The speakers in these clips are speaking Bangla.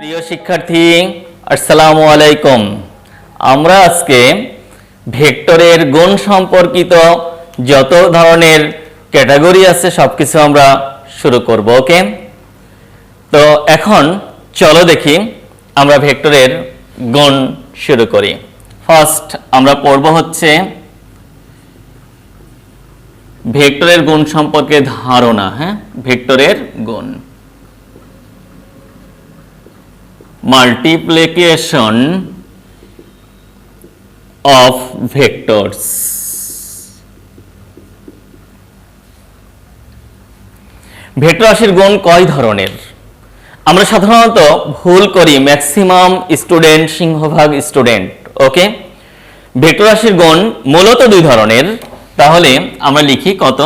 প্রিয় শিক্ষার্থী, আসসালামু আলাইকুম। আমরা আজকে ভেক্টরের গুণ সম্পর্কিত যত ধরনের ক্যাটাগরি আছে সবকিছু আমরা শুরু করব। ওকে, তো এখন চলো দেখি আমরা ভেক্টরের গুণ শুরু করি। ফার্স্ট আমরা পড়ব হচ্ছে ভেক্টরের গুণ সম্পর্কে ধারণা। ভেক্টরের গুণ, multiplication of vectors। ভেক্টর রাশির গুণ কয় ধরনের? আমরা সাধারণত ভুল করি, ম্যাক্সিমাম স্টুডেন্ট, সিংহভাগ স্টুডেন্ট। ওকে, ভেক্টর রাশির গুণ মূলত দুই ধরনের। তাহলে আমরা লিখি কত?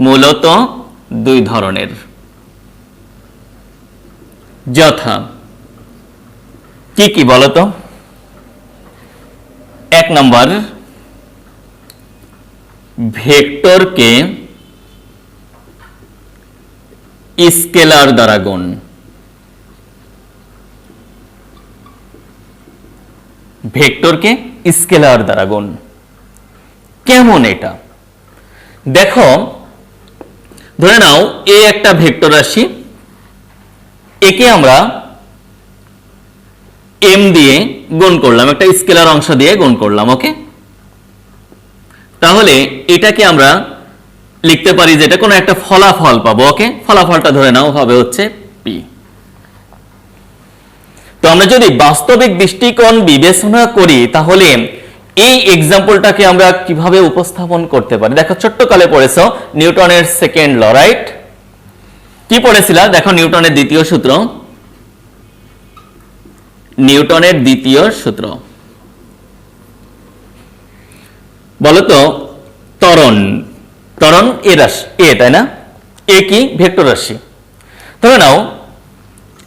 মূলত দুই ধরনের, যথা কি কি বলতো? এক নম্বর, ভেক্টরকে স্কেলার দ্বারা গুণ। ভেক্টরকে স্কেলার দ্বারা গুণ কেমন এটা দেখো। ধরে নাও এ একটা ভেক্টর রাশি, একে আমরা এম দিয়ে গুণ করলাম, একটা স্কেলার অংশ দিয়ে গুণ করলাম। ওকে, তাহলে এটাকে আমরা লিখতে পারি যেটা কোনো একটা ফলাফল পাবো। ওকে, ফলাফলটা ধরে নাও হবে হচ্ছে পি। তো আমরা যদি বাস্তবিক দৃষ্টিকোণ বিবেচনা করি তাহলে এই এক্সাম্পলটাকে আমরা কিভাবে উপস্থাপন করতে পারি? দেখো, ছোট্টকালে পড়েছো নিউটনের সেকেন্ড ল, রাইট? কি পড়েছিলা? দেখো, নিউটনের দ্বিতীয় সূত্র, নিউটনের দ্বিতীয় সূত্র বলতো ত্বরণ। ত্বরণ এ রাশি, এ, তাই না? এ কি? ভেক্টর রাশি। ধরে নাও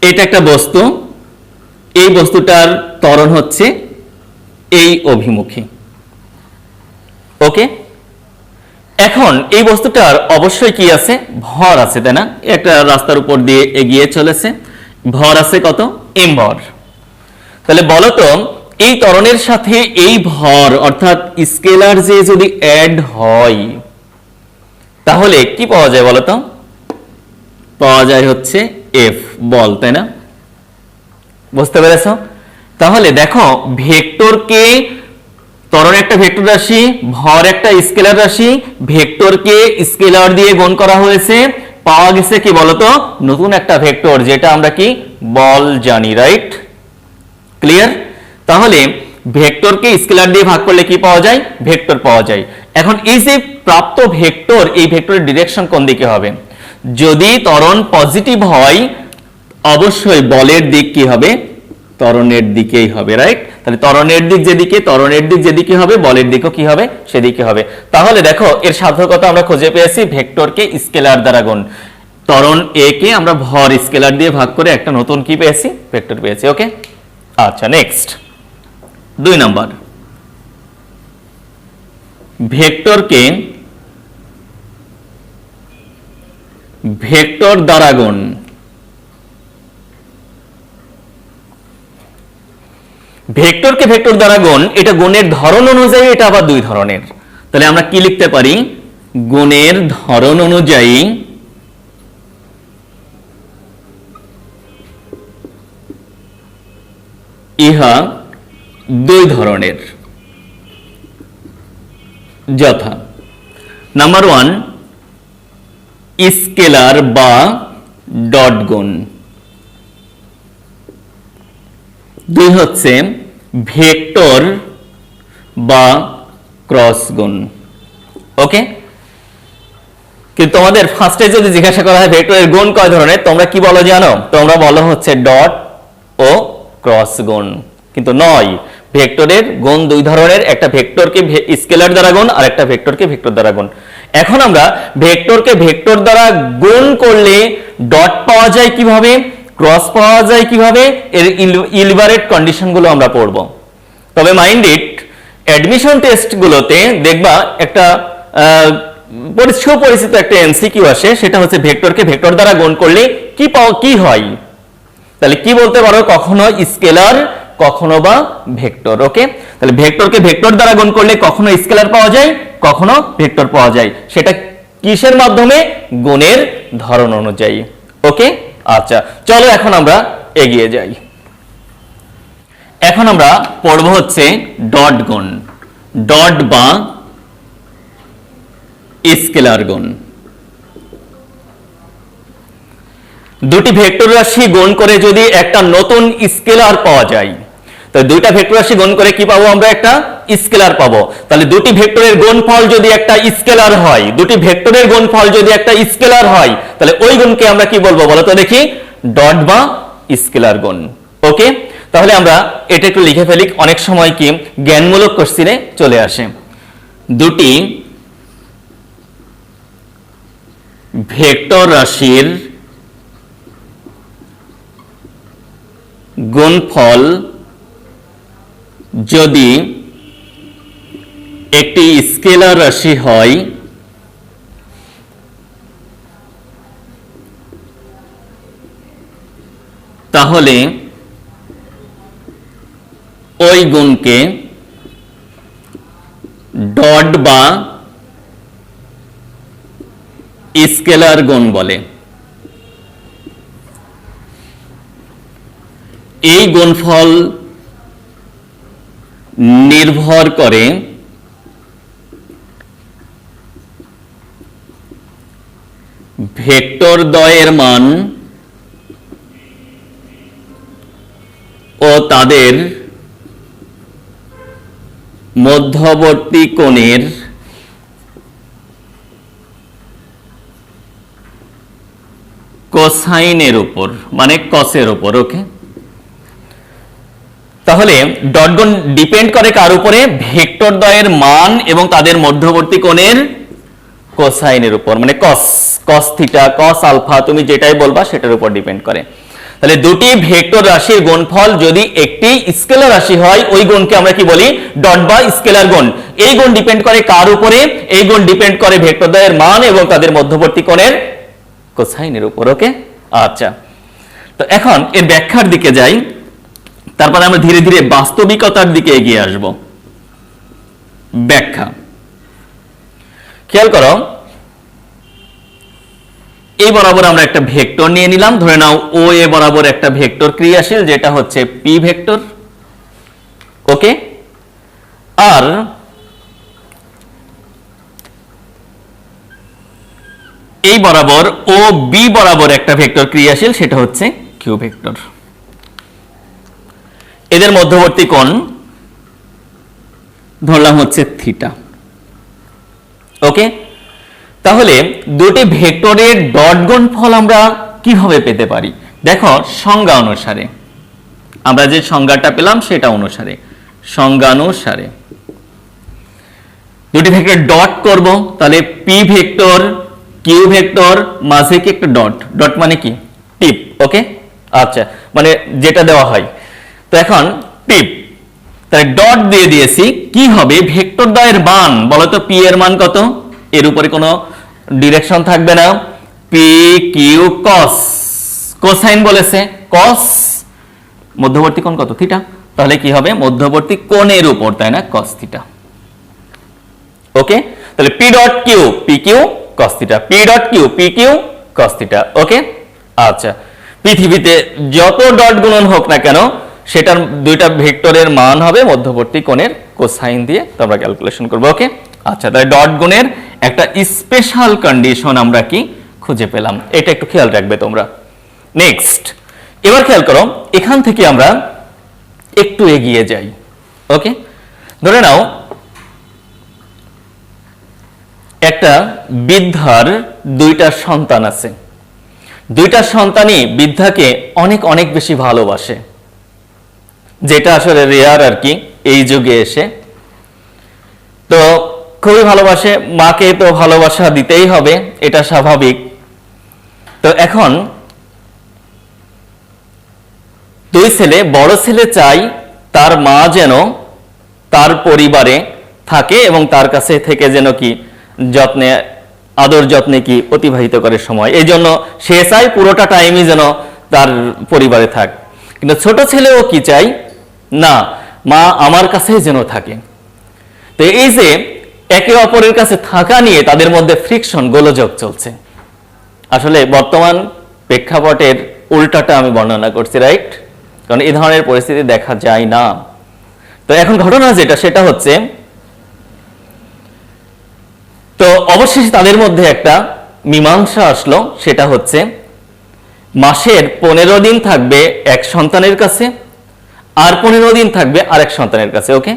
এটা একটা বস্তু, এই বস্তুটার ত্বরণ হচ্ছে এই অভিমুখী। ওকে, এখন এই বস্তুটার অবশ্যই কি আছে? ভর আছে, তাই না? একটা রাস্তার উপর দিয়ে এগিয়ে চলেছে, ভর আছে কত? এম ভর। তাহলে বলতো এই ত্বরণের সাথে এই ভর অর্থাৎ স্কেলার যে যদি অ্যাড হয় তাহলে কি পাওয়া যায় বলতো? পাওয়া যায় হচ্ছে এফ, বল, তাই না? বুঝতে পেরেছ? তাহলে দেখো, ভেক্টরকে, ত্বরণ একটা ভেক্টর রাশি, ভর একটা স্কেলার রাশি, ভেক্টরকে স্কেলার দিয়ে গুণ করা হয়েছে, পাওয়া গেছে কি বলতো? নতুন একটা ভেক্টর, যেটা আমরা কি বল জানি, রাইট? ক্লিয়ার? তাহলে ভেক্টরকে স্কেলার দিয়ে ভাগ করলে কি পাওয়া যায়? ভেক্টর পাওয়া যায়। এখন এই যে প্রাপ্ত ভেক্টর, এই ভেক্টরের ডিরেকশন কোন দিকে হবে? যদি ত্বরণ পজিটিভ হয় অবশ্যই বলের দিক কি হবে? ত্বরণের দিকেই হবে, রাইট? তাহলে ত্বরণের দিক যেদিকে, ত্বরণের দিক যেদিকে হবে বলের দিকও কি হবে? সেদিকে হবে। তাহলে দেখো, এর সার্থকতা আমরা খুঁজে পেয়েছি ভেক্টরকে স্কেলার দ্বারা গুণ। ত্বরণ এ কে আমরা ভর স্কেলার দিয়ে ভাগ করে একটা নতুন কি পেয়েছি? ভেক্টর পেয়েছি। ওকে, আচ্ছা, নেক্সট দুই নাম্বার, ভেক্টরকে ভেক্টর দ্বারা গুণ। ভেক্টরকে ভেক্টর দ্বারা গুণ, এটা গুণের ধরন অনুযায়ী এটা আবার দুই ধরনের। তাহলে আমরা কি লিখতে পারি? গুণের ধরন অনুযায়ী ইহা দুই ধরনের, যথা নাম্বার ওয়ান, স্কেলার বা ডট গুণ। দুই হচ্ছে ভেক্টর বা ক্রস গুণ। ওকে, কিন্তু তোমাদের ফার্স্টে যদি জিজ্ঞাসা করা হয় ভেক্টরের গুণ কয় ধরনের, তোমরা কি বলো জানো? তোমরা বলো হচ্ছে ডট ও ক্রস গুণ, কিন্তু নয়। ভেক্টরের গুণ দুই ধরনের, একটা ভেক্টরকে স্কেলার দ্বারা গুণ আর একটা ভেক্টরকে ভেক্টর দ্বারা গুণ। এখন আমরা ভেক্টরকে ভেক্টর দ্বারা গুণ করলে ডট পাওয়া যায় কিভাবে, ক্রস পাওয়া যায় কিভাবে, এর ইলভারেট কন্ডিশনগুলো আমরা পড়ব। তবে মাইন্ড ইট, অ্যাডমিশন টেস্টগুলোতে দেখবা একটা সুপরিচিত একটা এমসিকিউ আসে, সেটা হচ্ছে ভেক্টরকে ভেক্টর দ্বারা গুণ করলে কি হয়। তাহলে কি বলতে পারো, কখনো স্কেলার কখনো বা ভেক্টর। ওকে, তাহলে ভেক্টরকে ভেক্টর দ্বারা গুণ করলে কখনো স্কেলার পাওয়া যায়, কখনো ভেক্টর পাওয়া যায়, সেটা কিসের মাধ্যমে? গুণের ধরন অনুযায়ী। ওকে, আচ্ছা চলো এখন আমরা এগিয়ে যাই। এখন আমরা পড়ব হচ্ছে ডট গুণ, ডট বা স্কেলার গুণ। দুটি ভেক্টর রাশি গুণ করে যদি একটা নতুন স্কেলার পাওয়া যায়, তো দুইটা ভেক্টর রাশি গুণ করে কি পাবো আমরা? একটা স্কেলার পাবো। তাহলে দুটি ভেক্টরের গুণফল যদি একটা স্কেলার হয়, দুটি ভেক্টরের গুণফল যদি একটা স্কেলার হয়, তাহলে ওই গুণকে আমরা কি বলবো বলো তো দেখি? ডট বা স্কেলার গুণ। ওকে, তাহলে আমরা এটা একটু লিখে ফেলি, অনেক সময় কি জ্ঞানমূলক কোশ্চেনে চলে আসে। দুটি ভেক্টর রাশির গুণফল যদি একটি স্কেলার রাশি হয়, তাহলে ওই গুণকে ডট বা স্কেলার গুণ বলে। এই গুণফল নির্ভর করে ভেক্টর দ্বয়ের মান ও তাদের মধ্যবর্তী কোণের কোসাইনের উপর, মানে কসের উপর। ওকে, তাহলে ডট গুণ ডিপেন্ড করে কার উপরে? ভেক্টর দ্বয়ের মান এবং তাদের মধ্যবর্তী কোণের কোসাইনের উপর, মানে কস, কস থিটা, কস আলফা, তুমি যেটাই বলবা সেটার উপর ডিপেন্ড করে। তাহলে দুটি ভেক্টর রাশির গুণফল যদি একটি স্কেলার রাশি হয়, ওই গুণকে আমরা কি বলি? ডট বা স্কেলার গুণ। এই গুণ ডিপেন্ড করে কার উপরে? এই গুণ ডিপেন্ড করে ভেক্টর দ্বয়ের মান এবং তাদের মধ্যবর্তী কোণের কোসাইনের উপর। ওকে, আচ্ছা, তো এখন এর ব্যাখ্যার দিকে যাই, তারপরে আমরা ধীরে ধীরে বাস্তবিকতার দিকে এগিয়ে আসব। ব্যাখ্যা, খেয়াল করো, এই বরাবর আমরা একটা ভেক্টর নিয়ে নিলাম, ধরে নাও ও এ বরাবর একটা ভেক্টর ক্রিয়াশীল, যেটা হচ্ছে পি ভেক্টর। ওকে, আর এই বরাবর ও বি বরাবর একটা ভেক্টর ক্রিয়াশীল, সেটা হচ্ছে কিউ ভেক্টর। এদের মধ্যবর্তী কোণ ধরলাম হচ্ছে থিটা। ওকে, তাহলে দুটি ভেক্টরের ডট গুণফল আমরা কিভাবে পেতে পারি? দেখো, সংজ্ঞা অনুসারে, আমরা যে সংজ্ঞাটা পেলাম সেটা অনুসারে, সংজ্ঞানুসারে দুটি ভেক্টর ডট করব, তাহলে পি ভেক্টর কিউ ভেক্টর মাঝে কি একটা ডট, ডট মানে কি? টিপ। ওকে, আচ্ছা, মানে যেটা দেওয়া হয়। তো এখন টিপ, তাহলে ডট দিয়ে দিয়েছি, কি হবে? ভেক্টর দ্বয়ের মান বলো তো, পি এর মান কত? এর উপরে কোনো ডিরেকশন থাকবে না, পি কিউ কস, কোসাইন বলেছে, কস, মধ্যবর্তী কোণ কত? থিটা। তাহলে কি হবে? মধ্যবর্তী কোণের উপর, তাই না? কস থিটা। ওকে, তাহলে P dot Q, P Q cos theta, P dot Q, P Q cos theta. Okay, আচ্ছা, পৃথিবীতে যত ডট গুণন হোক না কেন, সেটার দুইটা ভেক্টরের মান হবে মধ্যবর্তী কোণের কোসাইন দিয়ে তোমরা ক্যালকুলেশন করবে। ওকে, আচ্ছা, তাহলে ডট গুণের একটা স্পেশাল কন্ডিশন আমরা কি খুঁজে পেলাম, এটা একটু খেয়াল রাখবে তোমরা। নেক্সট, এবার খেয়াল করো, এখান থেকে আমরা একটু এগিয়ে যাই। ওকে, ধরে নাও একটা বৃদ্ধার দুইটা সন্তান আছে, দুইটা সন্তানই বৃদ্ধাকে অনেক অনেক বেশি ভালোবাসে, যেটা আসলে রেয়ার আর কি এই যুগে এসে। তো খুবই ভালোবাসে, মাকে তো ভালোবাসা দিতেই হবে, এটা স্বাভাবিক। তো এখন দুই ছেলে, বড় ছেলে চাই তার মা যেন তার পরিবারে থাকে এবং তার কাছে থেকে যেন কি যত্নে, আদর যত্নে কি অতিবাহিত করে সময়। এই জন্য সে চায় পুরোটা টাইমই যেন তার পরিবারে থাক, কিন্তু ছোট ছেলেও কি চাই না, মা আমার কাছেই যেন থাকে। তো এই যে একে অপরের কাছে থাকা নিয়ে তাদের মধ্যে ফ্রিকশন, গোলযোগ চলছে। আসলে বর্তমান প্রেক্ষাপটের উল্টাটা আমি বর্ণনা করছি, রাইট? কারণ এই ধরনের পরিস্থিতি দেখা যায় না। তো এখন ঘটনা যেটা সেটা হচ্ছে, তো অবশেষে তাদের মধ্যে একটা মীমাংসা আসলো, সেটা হচ্ছে মাসের 15 দিন থাকবে এক সন্তানের কাছে, আর 15 দিন থাকবে আরেক সন্তানের কাছে। ওকে,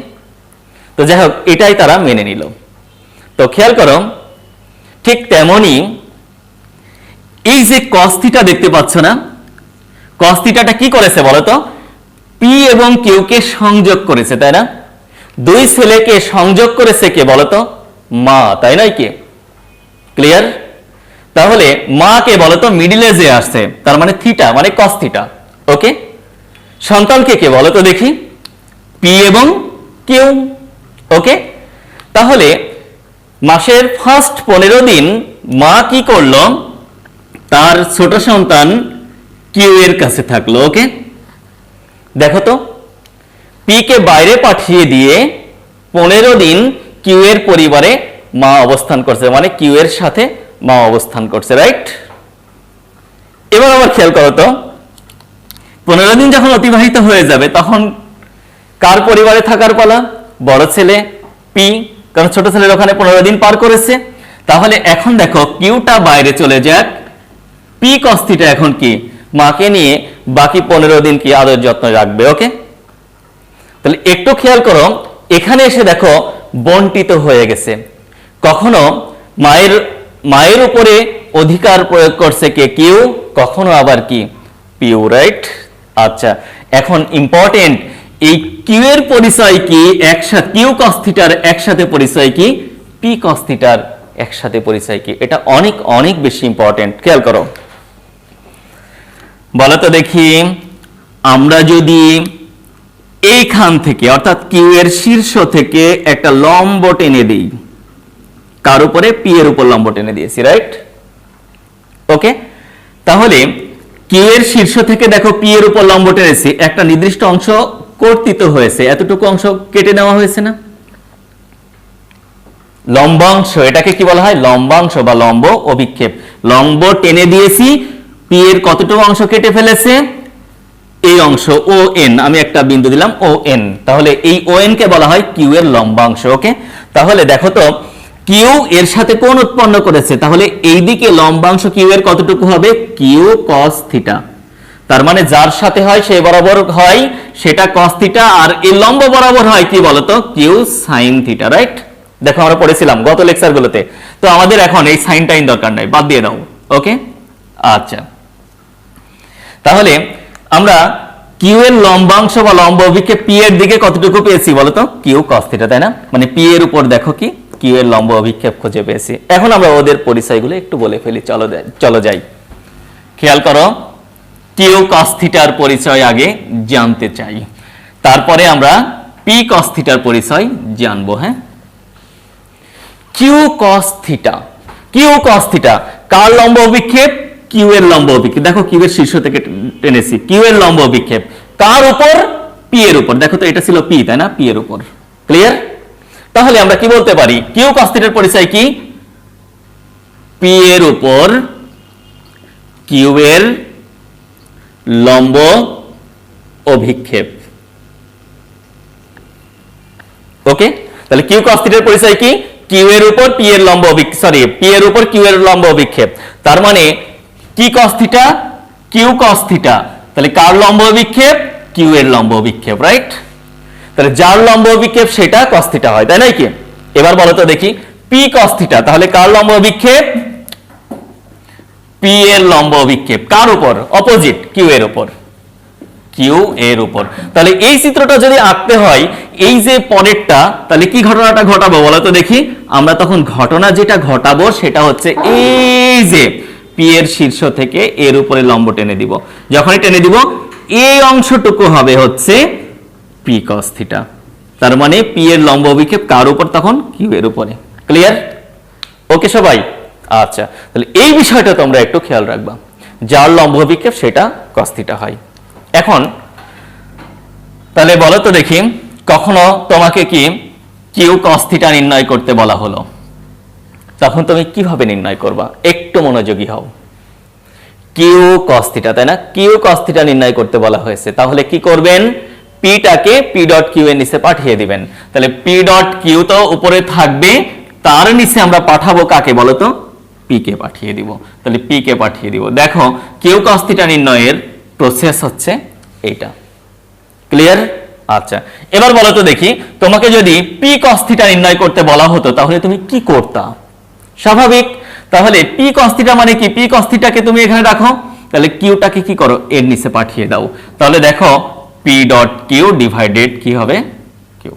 তো যাই হোক, এটাই তারা মেনে নিল। তো খেয়াল করো, ঠিক তেমনি এই যে cos থিটা দেখতে পাচ্ছ না, cos থিটাটা কি করেছে বলতো? পি এবং কিউ কে সংযোগ করেছে, তাই না? দুই ছেলেকে সংযোগ করেছে কে বলতো? মা, তাই নয় কি? ক্লিয়ার? তাহলে মা কে বলতো? মিডিলে যে আসছে, তার মানে থিটা, মানে cos থিটা। ওকে, সন্তানকে কে বলতো দেখি? পি এবং কিউ। ওকে, তাহলে মাসের ফার্স্ট 15 দিন মা কি করলো? তার ছোট সন্তান কিউ এর কাছে থাকলো। ওকে, দেখো তো, পি কে বাইরে পাঠিয়ে দিয়ে 15 দিন কিউ এর পরিবারে মা অবস্থান করছে, মানে কিউ এর সাথে মা অবস্থান করছে, রাইট? এবার আবার খেয়াল করো তো, 15 দিন যখন অতিবাহিত হয়ে যাবে তখন কার পরিবারে থাকার পালা? বড় ছেলে পি, কারণ ছোট ছেলের ওখানে 15 দিন পার করেছে। তাহলে এখন দেখো, কিউটা বাইরে চলে যাক, পি cos থিটা এখন কি মাকে নিয়ে বাকি 15 দিন কি আদর যত্ন রাখবে। ওকে, তাহলে একটু খেয়াল করো, এখানে এসে দেখো বন্টিত হয়ে গেছে। কখনো মায়ের উপরে অধিকার প্রয়োগ করছে কে? কিউ। কখনো আবার কি? পিউ, রাইট? আচ্ছা, এখন ইম্পর্টেন্ট, এই কিউ এর পরিচয় কি একসাথে, কিউ cos থিটার একসাথে পরিচয় কি, পি cos থিটার একসাথে পরিচয় কি? এটা অনেক অনেক বেশি ইম্পর্টেন্ট। খেয়াল করো, বলো তো দেখি, আমরা যদি এইখান থেকে অর্থাৎ কিউ এর শীর্ষ থেকে একটা লম্ব টেনে দিই, কার উপরে? পি এর উপর লম্ব টেনে দিয়েছি, রাইট? ওকে, তাহলে কিউ এর শীর্ষ থেকে দেখো পি এর উপর লম্ব টেনেছি, একটা নির্দিষ্ট অংশ কর্তিত হয়েছে, এতটুকু অংশ কেটে নেওয়া হয়েছে না? লম্বাংশ, এটাকে কি বলা হয়? লম্বাংশ বা লম্ব অভিক্ষেপ। লম্ব টেনে দিয়েছি, পি এর কতটুকু অংশ কেটে ফেলেছে? এই অংশ ও এন, আমি একটা বিন্দু দিলাম ও এন, তাহলে এই ও এন কে বলা হয় কিউ এর লম্বাংশ। ওকে, তাহলে দেখো তো, কিউ এর সাথে কোণ উৎপন্ন করেছে, তাহলে এই দিকে লম্বাংশ কিউ এর কতটুকু হবে? Q cos theta. তার মানে যার সাথে হয় সেই বরাবর হয় সেটা cos থিটা, আর এই লম্ব বরাবর হয় কি বলতো? Q sin theta, right? দেখো, আমরা পড়েছিলাম গত লেকচারগুলোতে। তো আমাদের এখন এই সাইন টাইন দরকার নাই, বাদ দিয়ে দাও। ওকে, আচ্ছা, তাহলে আমরা কিউ এর লম্বাংশ বা লম্ব অভিক্ষেপ পি এর দিকে কতটুকু পেয়েছি বলতো? কিউ cos থিটা, তাই না? মানে পি এর উপর দেখো কি কিউ এর লম্ব অভিক্ষেপ খুঁজে পেয়েছি। এখন আমরা ওদের পরিচয়গুলো একটু বলে ফেলি, চলো যাই। খেয়াল করো, কিউ cos থিটার পরিচয় আগে জানতে চাই, তারপরে আমরা পি cos থিটার পরিচয় জানবো। হ্যাঁ, Q cos theta, Q cos theta কার লম্ব অভিক্ষেপ? কিউ এর লম্ব অভিক্ষেপ। দেখো, কিউ এর শীর্ষ থেকে টেনেছি, কিউ এর লম্ব অভিক্ষেপ কার উপর? পি এর উপর। দেখো তো, এটা ছিল পি, তাই না? পি এর উপর। ক্লিয়ার? তাহলে আমরা কি বলতে পারি? কিউ cos থিটার পরিচয় কি? পি এর উপর কিউ এর লম্ব অভিক্ষেপ। ওকে, তাহলে কিউ cos থিটার পরিচয় কি? কিউ এর উপর পি এর লম্ব অভিক্ষেপ, সরি, পি এর উপর কিউ এর লম্ব অভিক্ষেপ। তার মানে কি cos theta? Q cos theta. তাহলে কার লম্ব অভিক্ষেপ? কিউ এর লম্ব অভিক্ষেপ, রাইট? তাহলে যার লম্ব অভিক্ষেপ সেটা cos থিটা হয়, তাই নয় কি? এবার বলো তো দেখি, পি cos থিটা, তাহলে কার লম্ব অভিক্ষেপ? পি এর লম্ব অভিক্ষেপ কার উপর? অপোজিট, কিউ এর উপর, কিউ এর উপর। তাহলে এই চিত্রটা যদি আঁকতে হয়, এই যে পরেরটা, তাহলে কি ঘটনাটা ঘটাবো বলো তো দেখি? আমরা তখন ঘটনা যেটা ঘটাবো সেটা হচ্ছে এই যে পি এর শীর্ষ থেকে এর উপরে লম্ব টেনে দিব। যখনই টেনে দিব, এই অংশটুকু হবে হচ্ছে পি cos থিটা। তার মানে পি এর লম্ব অভিক্ষেপ কার উপর? তখন কিউ এর উপরে। ক্লিয়ার? ওকে সবাই? আচ্ছা, তাহলে এই বিষয়টা তোমরা একটু খেয়াল রাখবা। যার লম্ব অভিক্ষেপ সেটা cos θ হয়। এখন তাহলে বলো তো দেখি, কখনো তোমাকে কি কিউ cos θ নির্ণয় করতে বলা হলো, তখন তুমি কিভাবে নির্ণয় করবা? একটু মনোযোগী হও। কিউ cos θ, তাই না? কিউ cos θ নির্ণয় করতে বলা হয়েছে, তাহলে কি করবেন? পিটাকে পি ডট কিউ এর নিচে পাঠিয়ে দিবেন। তাহলে পি ডট কিউ তো উপরে থাকবে, তার নিচে আমরা পাঠাবো কাকে বলো তো? পি কে পাঠিয়ে দিব। তাহলে পি কে পাঠিয়ে দিব। দেখো কিউ cos θ নির্ণয়ের প্রসেস হচ্ছে এইটা। ক্লিয়ার? আচ্ছা, এবার বলো তো দেখি, তোমাকে যদি পি cos θ নির্ণয় করতে বলা হতো তাহলে তুমি কি করতা? স্বাভাবিক, তাহলে পি cos θ মানে কি? পি cos θ কে তুমি এখানে রাখো, তাহলে কিউটাকে কি করো? এর নিচে পাঠিয়ে দাও। তাহলে দেখো পি ডট কিউ ডিভাইডেড কি হবে? কিউ।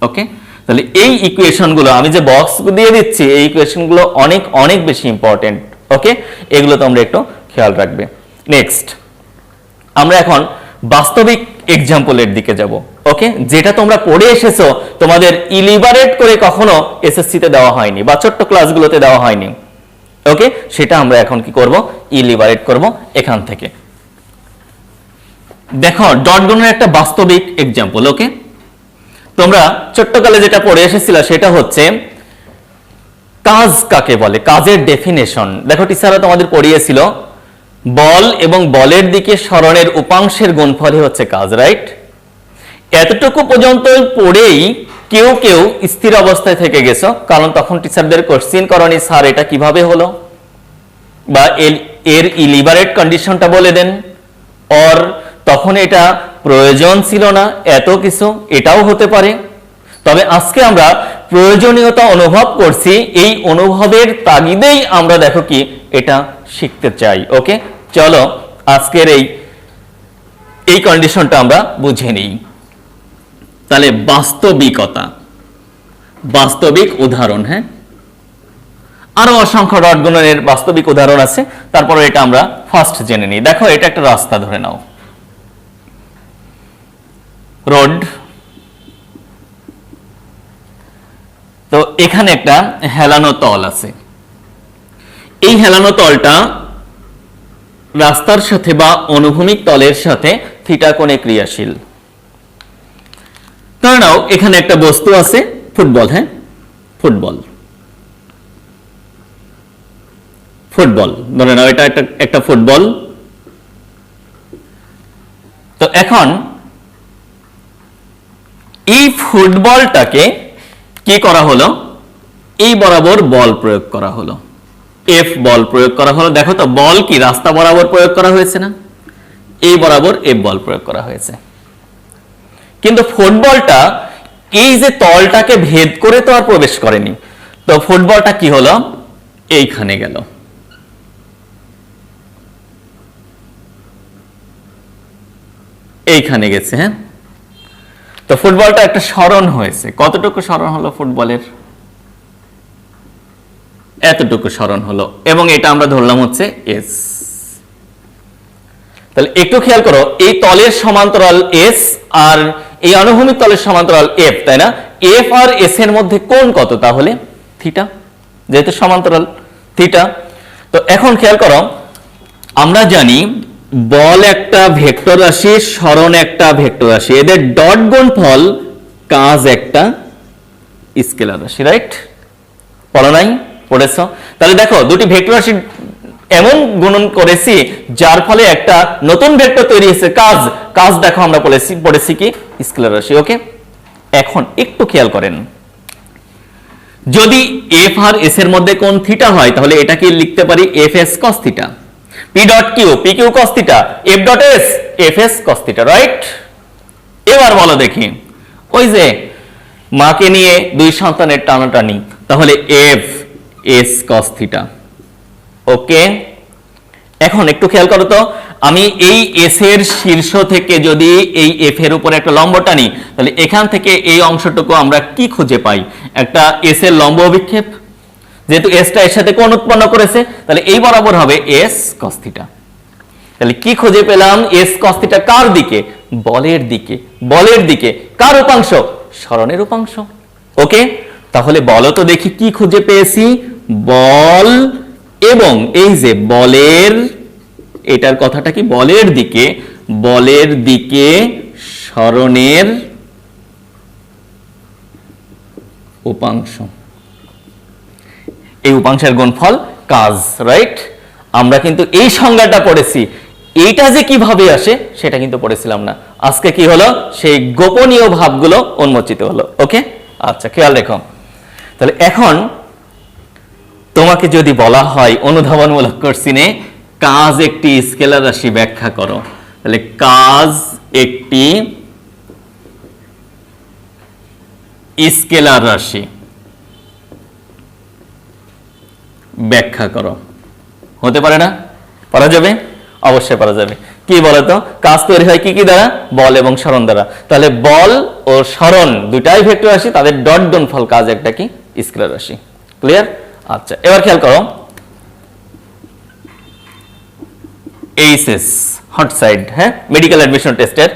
ওকে, তাহলে এই ইকুয়েশনগুলো আমি যে বক্স দিয়ে দিচ্ছি, এই ইকুয়েশনগুলো অনেক অনেক বেশি ইম্পর্টেন্ট। ওকে, এগুলো তোমরা একটু খেয়াল রাখবে। নেক্সট আমরা এখন বাস্তবিক এক্সাম্পলের দিকে যাব। ওকে, যেটা তোমরা পড়ে এসেছো, তোমাদের ইলিবারেট করে কখনো এসএসসি তে দেওয়া হয়নি বা ছোট্ট ক্লাসগুলোতে দেওয়া হয়নি। ওকে, সেটা আমরা এখন কি করব? ইলিবারেট করব এখান থেকে। দেখো ডট গুণের একটা বাস্তবিক এক্সাম্পল। ওকে, তোমরা ছোট্টকালে যেটা পড়ে এসেছিল সেটা হচ্ছে কাজ কাকে বলে, কাজের ডেফিনেশন। দেখো টিচাররা তোমাদের পড়িয়েছিল বল এবং বলের দিকে সরণের উপাংশের গুণফলই হচ্ছে কাজ, রাইট? এতটুকু পর্যন্ত পড়েই কেউ কেউ স্থির অবস্থায় থেকে গেছো, কারণ তখন টিচারদের কোশ্চেন করনি স্যার এটা কিভাবে হলো, বা এর ইলিবারেট কন্ডিশনটা বলে দেন, অর তখন এটা প্রয়োজন ছিল না এত কিছু, এটাও হতে পারে। তবে আজকে আমরা প্রয়োজনীয়তা অনুভব করছি, এই অনুভবের তাগিদেই আমরা দেখো কি এটা শিখতে চাই। ওকে, চলো আজকের এই কন্ডিশনটা আমরা বুঝে নিই। তাহলে বাস্তবিকতা, বাস্তবিক উদাহরণ। হ্যাঁ, আরো অসংখ্য ডট গুণনের বাস্তবিক উদাহরণ আছে, তারপরে এটা আমরা ফার্স্ট জেনে নিই। দেখো এটা একটা রাস্তা ধরে নাও, রোড। তো এখানে একটা হেলানো তল আছে, এই হেলানো তলটা রাস্তার সাথে বা অনুভূমিক তলের সাথে থিটা কোণে ক্রিয়াশীল। ধরে নাও এখানে একটা বস্তু আছে, ফুটবল। হ্যাঁ, ফুটবল, ফুটবল ধরে নাও এটা একটা ফুটবল। তো এখন এই ফুটবলটাকে কি করা হলো? এই বরাবর বল প্রয়োগ করা হলো, এফ বল প্রয়োগ করা হলো। দেখো তো বল কি রাস্তা বরাবর প্রয়োগ করা হয়েছে না? এই বরাবর এফ বল প্রয়োগ করা হয়েছে, কিন্তু ফুটবলটা এই যে তলটাকে ভেদ করে তো আর প্রবেশ করেনি। তো ফুটবলটা কি হলো? এইখানে গেল, এইখানে গেছে। হ্যাঁ, তো ফুটবলটা একটা সরণ হয়েছে। কতটুকু সরণ হলো ফুটবলের? এতটুকু সরণ হলো, এবং এটা আমরা ধরলাম হচ্ছে এস। তাহলে একটু খেয়াল করো, এই তলের সমান্তরাল এস আর এই অনুভূমিক তলের সমান্তরাল এফ, তাই না? এফ আর এস এর মধ্যে কোণ কত? তাহলে থিটা, যেহেতু সমান্তরাল থিটা। তো এখন খেয়াল করো, আমরা জানি বল একটা ভেক্টর রাশি, সরণ একটা ভেক্টর রাশি, এদের ডট গুণফল কাজ একটা স্কেলার রাশি, রাইট? পড়ো নাই? পড়েছ? তাহলে দেখো দুটি ভেক্টর রাশি এমন গুণন করেছি যার ফলে একটা নতুন ভেক্টর তৈরি হয়েছে, কাজ। কাজ দেখো আমরা পড়েছি কি স্কেলার রাশি। ওকে, এখন একটু খেয়াল করেন, যদি এফ আর এস এর মধ্যে কোণ থিটা হয় তাহলে এটাকে লিখতে পারি F S cos theta, P dot Q P Q cos theta, F dot S F S cos theta, right? এবার বলো দেখি, ওই যে মাকে নিয়ে দুই সন্তানের টানাটানি, তাহলে এফ এস কস থিটা। ওকে, এখন একটু খেয়াল করো তো, আমি এই এস এর শীর্ষ থেকে যদি এই এফ এর উপরে একটা লম্ব টানি, তাহলে এখান থেকে এই অংশটুকু আমরা কি খুঁজে পাই? একটা এস এর লম্ব অভিক্ষেপ, যেহেতু এসটা এর সাথে কোণ উৎপন্ন করেছে, তাহলে এই বরাবর হবে এস কস থিটা। তাহলে কি খুঁজে পেলাম? এস কস থিটা কার দিকে? বলের দিকে। বলের দিকে কার উপাংশ? সরণের উপাংশ। ওকে, তাহলে বলো তো দেখি কি খুঁজে পেয়েছি? বল এবং এই যে বলের এটার কথাটা কি বলের দিকে সরণের উপাংশ, এই উপাংশের গুণফল কাজ, রাইট? আমরা কিন্তু এই সংজ্ঞাটা পড়েছি, এইটা যে কিভাবে আসে সেটা কিন্তু পড়েছিলাম না। আজকে কি হলো, সেই গোপনীয় ভাবগুলো উন্মোচিত হলো। ওকে, আচ্ছা, খেয়াল রেখো। তাহলে এখন তোমাকে যদি বলা হয় অনুধাবনমূলক কোশ্চেনে কাজ একটি স্কেলার রাশি ব্যাখ্যা করো, তাহলে কাজ একটি স্কেলার রাশি ব্যাখ্যা করো, হতে পারে না? পারা যাবে? অবশ্যই পারা যাবে। কি বলতো, কাজ তৈরি হয় কি কি দ্বারা? বল এবং সরণ দ্বারা। তাহলে বল ও সরণ দুটাই ভেক্টর রাশি, তাদের ডট গুণফল কাজ একটা কি স্কেলার রাশি। ক্লিয়ার? আচ্ছা, এবার খেয়াল করো এইচএস হট সাইড, হ্যাঁ, মেডিকেল অ্যাডমিশন টেস্টের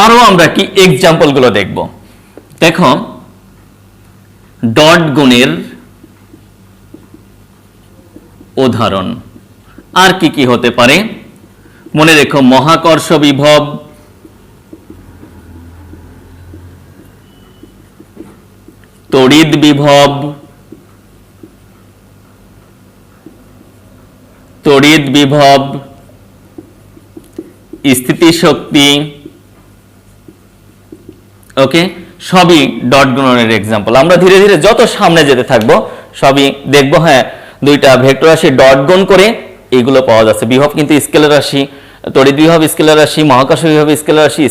আরো আমরা কি এক্সাম্পল গুলো দেখব। দেখো, ডট গুণের উদাহরণ আর কি কি হতে পারে মনে রেখো। মহাকর্ষ বিভব, তড়িৎ বিভব, স্থিতিশক্তি, ওকে, সবই ডট গুণনের এক্সাম্পল। আমরা ধীরে ধীরে যত সামনে যেতে থাকবো সবই দেখবো। হ্যাঁ, দুইটা ভেক্টর রাশি ডট গুণ করে এগুলো পাওয়া যাচ্ছে। বিভব কিন্তু স্কেলার রাশি, তড়িৎ বিভব স্কেলার রাশি, মহাকর্ষ বিভব স্কেলার রাশি,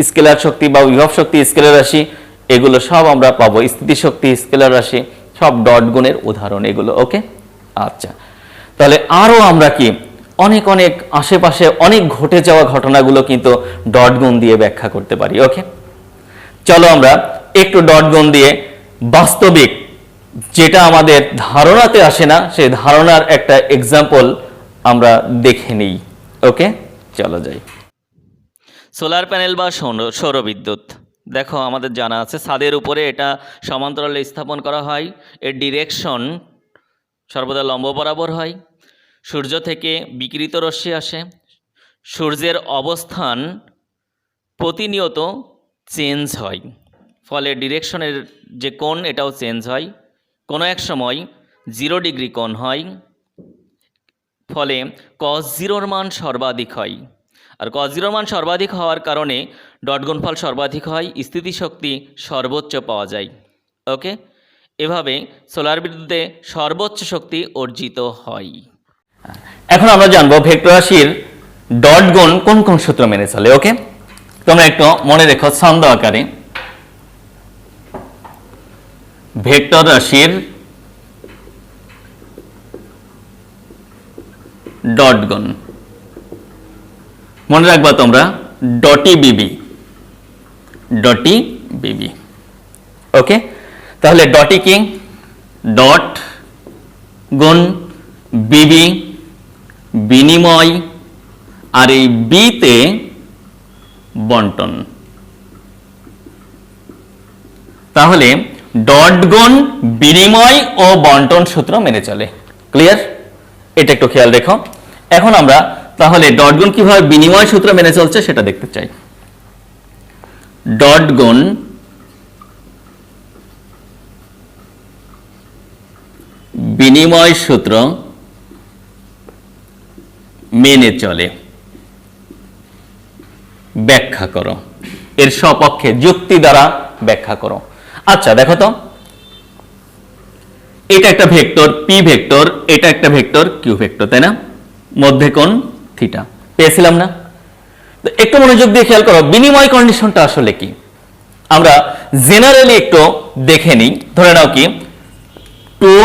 স্কেলার শক্তি বা বিভব শক্তি স্কেলার রাশি, এগুলো সব আমরা পাবো। স্থিতিশক্তি স্কেলার রাশি, সব ডট গুণের উদাহরণ এগুলো। ওকে, আচ্ছা, তাহলে আরো আমরা কি অনেক অনেক আশেপাশে অনেক ঘটে যাওয়া ঘটনাগুলো কিন্তু ডট গুণ দিয়ে ব্যাখ্যা করতে পারি। ওকে, চলো আমরা একটু ডট গুণ দিয়ে বাস্তবিক যেটা আমাদের ধারণাতে আসে না সেই ধারণার একটা এক্সাম্পল আমরা দেখে নিই। ওকে, চলো যাই। সোলার প্যানেল বা সৌরবিদ্যুৎ, দেখো আমাদের জানা আছে ছাদের উপরে এটা সমান্তরালে স্থাপন করা হয়। এর ডিরেকশন সর্বদা লম্ব বরাবর হয়। সূর্য থেকে বিকিরিত রশ্মি আসে। সূর্যের অবস্থান প্রতিনিয়ত চেঞ্জ হয়, ফলে ডিরেকশনের যে কোণ এটাও চেঞ্জ হয়। কোনো এক সময় 0 ডিগ্রি কোণ হয়, ফলে cos 0 মান সর্বাধিক হয়। আর cos 0 মান সর্বাধিক হওয়ার কারণে ডট গুণফল সর্বাধিক হয়, স্থিতিশক্তি সর্বোচ্চ পাওয়া যায়। ওকে, এভাবে সোলার বিদ্যুতে সর্বোচ্চ শক্তি অর্জিত হয়। এখন আমরা জানবো ভেক্টর রাশির ডট গুণ কোন কোন সূত্র মেনে চলে। ওকে, তোমরা একটু মনে রেখো ছন্দ আকারে। ভেক্টর রাশির ডট গুণ মনে রাখবা তোমরা, ডটি বিবি। ওকে, তাহলে ডটি কি? ডট গুণ বিবি বিনিময়, আর এই বিতে বন্টন। তাহলে ডট গুণ বিনিময় ও বন্টন সূত্র মেনে চলে। ক্লিয়ার? এটা একটু খেয়াল রেখো। এখন আমরা তাহলে ডট গুণ কিভাবে বিনিময় সূত্র মেনে চলছে সেটা দেখতে চাই। ডট গুণ বিনিময় সূত্র মেনে চলে, ব্যাখ্যা করো। এর সপক্ষে যুক্তি দ্বারা ব্যাখ্যা করো। আচ্ছা দেখো তো, এটা একটা ভেক্টর পি ভেক্টর, এটা একটা ভেক্টর কিউ ভেক্টর, তাই না? মধ্যে কোণ থিটা পেয়েছিলাম না? তো একটু মনোযোগ দিয়ে খেয়াল করো বিনিময় কন্ডিশনটা আসলে কি। আমরা জেনারেলি একটু দেখে নিই। ধরে নাও কি 2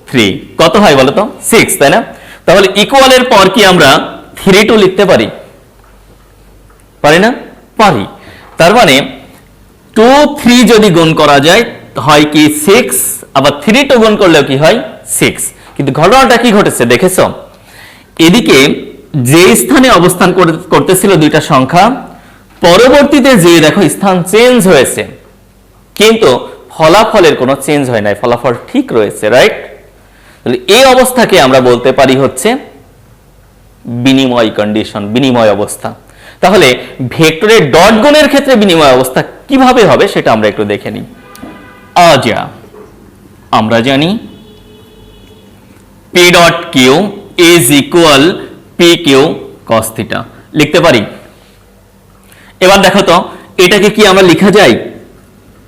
3 কত হয় বলো তো? 6, তাই না? তাহলে ইকুয়ালের পর কি আমরা 3 2 লিখতে পারি? পারি না? পারি। তার মানে 2 3 যদি গুণ করা যায় হয় কি 6, আবার 3 2 গুণ করলেও কি হয় 6। কিন্তু ঘটনাটা কি ঘটেছে দেখেছো? এদিকে যে স্থানে অবস্থান করতেছিল দুইটা সংখ্যা, পরবর্তীতে যে দেখো স্থান চেঞ্জ হয়েছে, কিন্তু ফলাফলের কোনো চেঞ্জ হয় নাই, ফলাফল ঠিক রয়েছে, রাইট? তাহলে এই অবস্থাকে আমরা বলতে পারি হচ্ছে বিনিময় কন্ডিশন, বিনিময় অবস্থা। তাহলে ভেক্টরের ডট গুণের ক্ষেত্রে বিনিময় অবস্থা কিভাবে হবে সেটা আমরা একটু দেখে নিই। আজা আমরা জানি P dot Q is equal P Q cos theta লিখতে পারি। এবার দেখো তো এটাকে কি আমরা লেখা যায়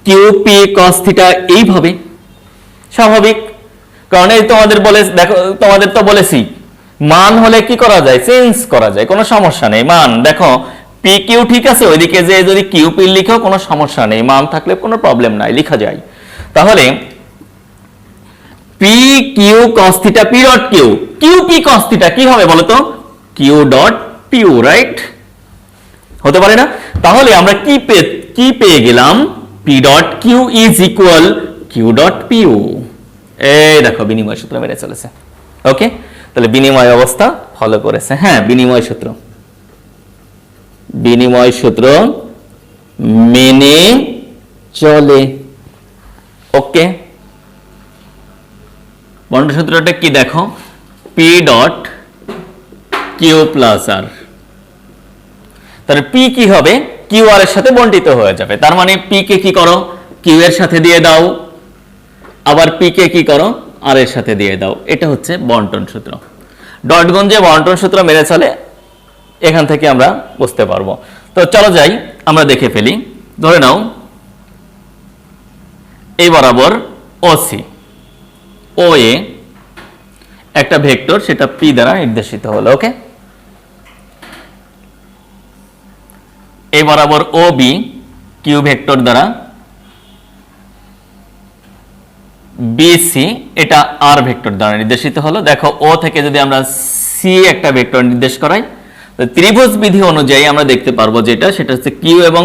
কিউ পি কস থিটা এইভাবে? স্বাভাবিক, কারণ এই তোমাদের বলে দেখো, তোমাদের তো বলেছি মান হলে কি করা যায়, চেঞ্জ করা যায়, কোনো সমস্যা নেই। মান দেখো পি কিউ ঠিক আছে, ওইদিকে যে যদি কিউ পি লিখো কোনো সমস্যা নেই, মান থাকলে কোনো প্রবলেম নাই, লেখা যায়। তাহলে P Q cos theta P dot Q, Q P cos theta কি হবে বলো তো? Q dot P, right? হতে পারে না? তাহলে আমরা কি পেয়ে গেলাম? P dot Q is equal Q dot P. এই দেখো বিনিময় সূত্র মেনে চলেছে। ওকে, তাহলে বিনিময় অবস্থা ফলো করেছে। হ্যাঁ, বিনিময় সূত্র মেনে চলে। ওকে, বন্টন সূত্রটা কি দেখো? পি ডট কিউ প্লাস আর। তাহলে পি কি হবে? কিউ আর এর সাথে বন্টিত হয়ে যাবে। তার মানে পি কে কি করো? কিউ এর সাথে দিয়ে দাও, আবার পি কে কি করো? আর এর সাথে দিয়ে দাও। এটা হচ্ছে বন্টন সূত্র। ডট গুণ যে বন্টন সূত্র মেনে চলে, এখান থেকে আমরা বুঝতে পারবো। তো চলো যাই, আমরা দেখে ফেলি। ধরে নাও এই বরাবর ওসি ও এ একটা ভেক্টর, সেটা পি দ্বারা নির্দেশিত হলো। ওকে, এই বরাবর ও বি কিউ ভেক্টর দ্বারা বিসি এটা আর ভেক্টর দ্বারা নির্দেশিত হলো। দেখো ও থেকে যদি আমরা সি একটা ভেক্টর নির্দেশ করাই, ত্রিভুজ বিধি অনুযায়ী আমরা দেখতে পারবো যেটা, সেটা হচ্ছে কিউ এবং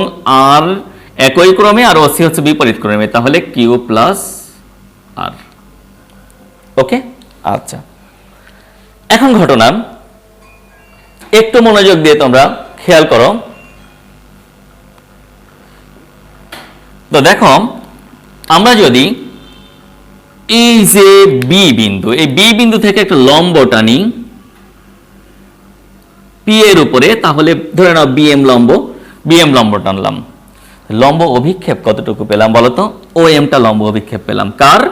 আর একই ক্রমে আর ওসি হচ্ছে বিপরীত ক্রমে, তাহলে কিউ প্লাস আর। ওকে, আচ্ছা, এখন ঘটনা একটু মনোযোগ দিয়ে তোমরা খেয়াল করো। তো দেখো আমরা যদি এই যে বি বিন্দু, এই বি বিন্দু থেকে একটা লম্ব টানি পি এর উপরে, তাহলে ধরে নাও বিএম লম্ব টানলাম। লম্ব অভিক্ষেপ কতটুকু পেলাম বলতো? ও এমটা লম্ব অভিক্ষেপ পেলাম কার?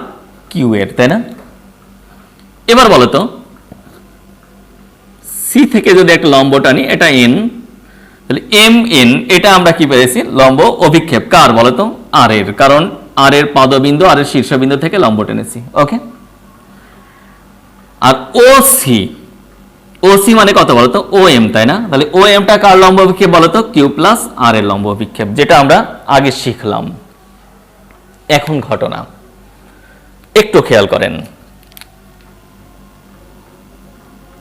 কিউ এর, তাই না? এবার বলতো সি থেকে যদি একটা লম্ব টানি, এটা এন, তাহলে এম এন এটা আমরা কি পেয়েছি? লম্ব অভিক্ষেপ কার বলতো? আর এর, কারণ আর এর পাদবিন্দু আর এর শীর্ষবিন্দু থেকে লম্ব টেনেছি। ওকে, আর ওসি মানে কত বলতো? ও এম, তাই না? তাহলে ও এমটা কার লম্ব অভিক্ষেপ বলতো? কিউ প্লাস আর এর লম্ব অভিক্ষেপ, যেটা আমরা আগে শিখলাম। এখন ঘটনা একটু খেয়াল করেন,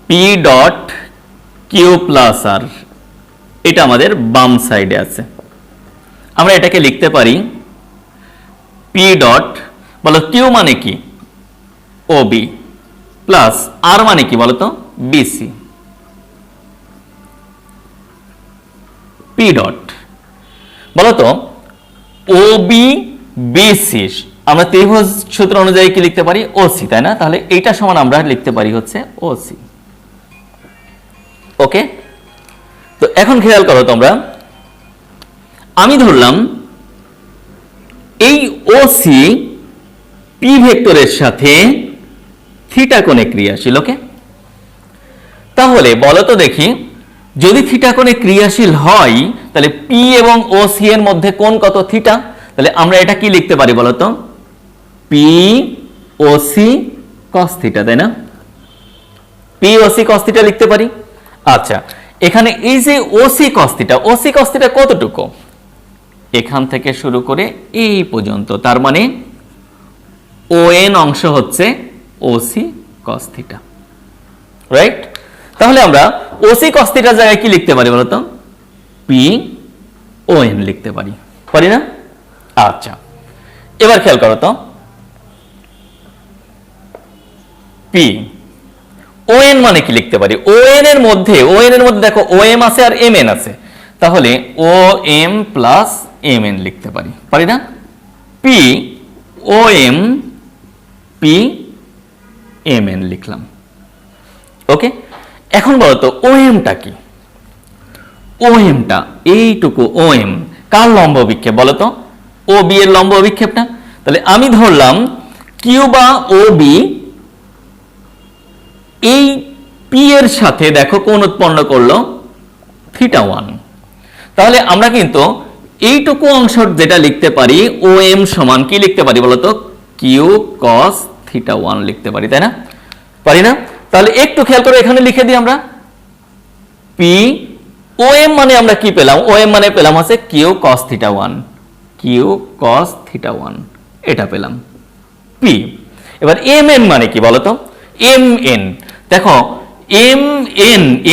পি ডট কিউ প্লাস আর এটা আমাদের বাম সাইডে আছে। আমরা এটাকে লিখতে পারি পি ডট, বলো কিউ মানে কি? ও বি, প্লাস আর মানে কি বলতো? বিসি। পি ডট বলতো ও বি বিসি, আমরা ত্রিভুজ সূত্র অনুযায়ী কি লিখতে পারি? ওসি, তাই না? তাহলে এইটা সমান আমরা লিখতে পারি হচ্ছে ওসি। ওকে, তো এখন খেয়াল করো তোমরা, আমি ধরলাম এই ওসি পি ভেক্টরের সাথে থিটা কোণে ক্রিয়াশীল। ওকে, তাহলে বলো তো দেখি, যদি থিটা কোণে ক্রিয়াশীল হয় তাহলে পি এবং ওসি এর মধ্যে কোণ কত? থিটা। তাহলে আমরা এটা কি লিখতে পারি বলতো? পি ওসি কস থিটা, তাই না? পি ওসি কস থিটা লিখতে পারি। আচ্ছা, এখানে এই যে ওসি কস থিটা কতটুকু? এখান থেকে শুরু করে এই পর্যন্ত, তার মানে ও এন অংশ হচ্ছে ওসি কস থিটা, রাইট? তাহলে আমরা ওসি কস থিটার জায়গায় কি লিখতে পারি বলতো? পি ও এন লিখতে পারি, পারি না? আচ্ছা, এবার খেয়াল করো তো, পি ও এন মানে কি লিখতে পারি? ও এন এর মধ্যে দেখো ও এম আছে আর এম এন আছে, তাহলে ও এম প্লাস এম এন লিখতে পারি, পারি না? পি ও এম পি এম এন লিখলাম। ওকে, এখন বলতো ওএমটা কি? ওএমটা এইটুকু ওএম কার লম্ব অভিক্ষেপ বলতো? ও বি এর লম্ব অভিক্ষেপটা। তাহলে আমি ধরলাম কিউ বা ও বি এই পি এর সাথে দেখো কোণ উৎপন্ন করলো θ1। তাহলে আমরা কিন্তু এইটুকু অংশ যেটা লিখতে পারি ও এম সমান কি লিখতে পারি বলতো? কিউ কস θ1 লিখতে পারি, তাই না? পারি না? তাহলে একটু খেয়াল করে এখানে লিখে দিই আমরা পি ও এম মানে আমরা কি পেলাম? ও এম মানে পেলাম হচ্ছে কিউ কস θ1, কিউ কস θ1 এটা পেলাম পি। এবার এম এন মানে কি বলতো? এম এন দেখো